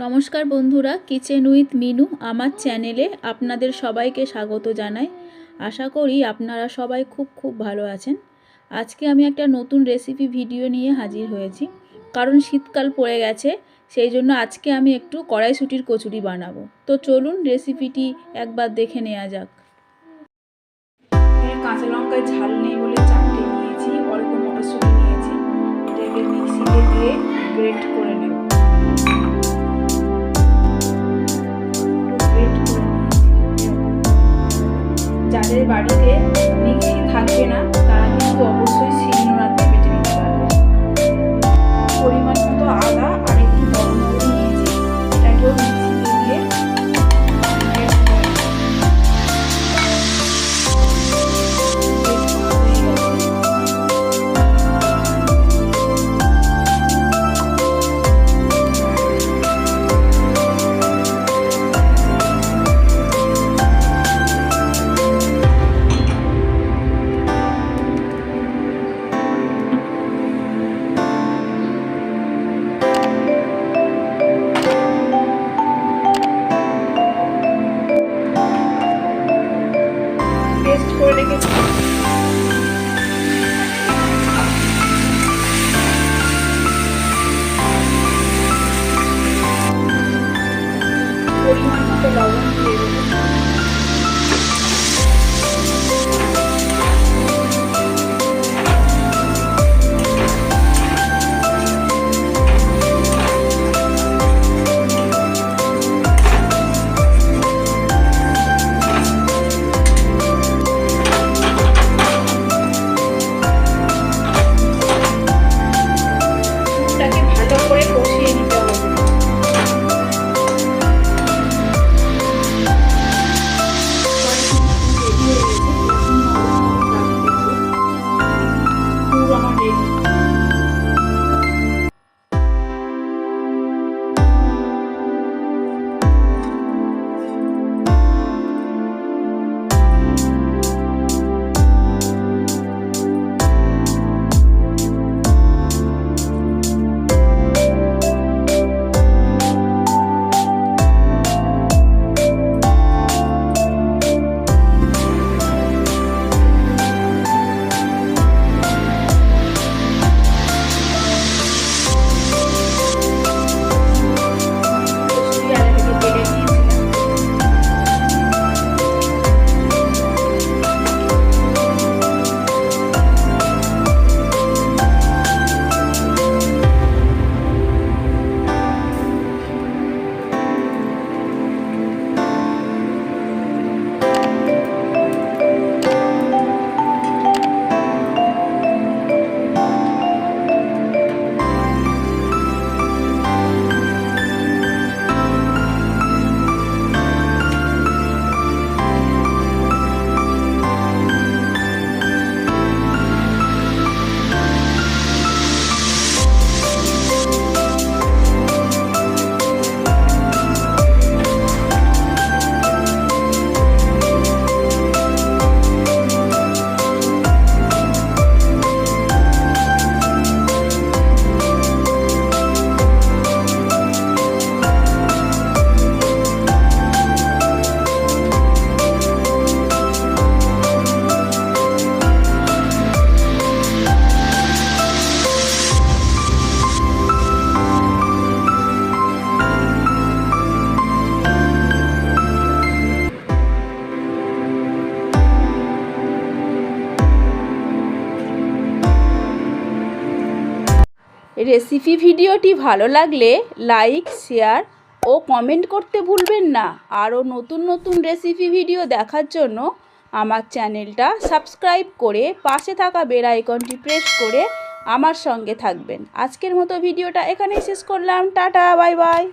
নমস্কার বন্ধুরা, kitchen with Minu আমার চ্যানেলে আপনাদের সবাইকে স্বাগত জানাই। আশা করি আপনারা সবাই খুব ভালো আছেন। আজকে আমি একটা নতুন রেসিপি ভিডিও নিয়ে হাজির হয়েছি, কারণ শীতকাল পড়ে গেছে। সেই জন্য আজকে আমি একটু কড়াইশুঁটির কচুরি বানাবো। তো চলুন রেসিপিটি একবার দেখে নেওয়া যাক। কাঁচা লঙ্কায় ঝাল নেই বলে 4টে নিয়েছি, অল্প মটরশুঁটি নিয়েছি। এটাকে মিক্সিতে দিয়ে গ্রেট করে নেব। যাদের বাড়িতে মিক্সি থাকবে না তারা কিন্তু অবশ্যই শিলনোড়াতে বেটে নিতে পারবে। পরিমাণ মতো আদা আর একটু গরম করে নিয়েছি, এটাকেও মিক্সিতে দিয়ে পেস্ট করে রেখেছি। পরিমাণ মতো লবণ দিয়ে দেবো। ভালো করে কষিয়ে নিতে হবে। রেসিপি ভিডিওটি ভালো লাগলে লাইক, শেয়ার ও কমেন্ট করতে ভুলবেন না। আরও নতুন রেসিপি ভিডিও দেখার জন্য আমার চ্যানেলটা সাবস্ক্রাইব করে পাশে থাকা বেল আইকনটি প্রেস করে আমার সঙ্গে থাকবেন। আজকের মতো ভিডিওটা এখানেই শেষ করলাম। Tata, bye bye.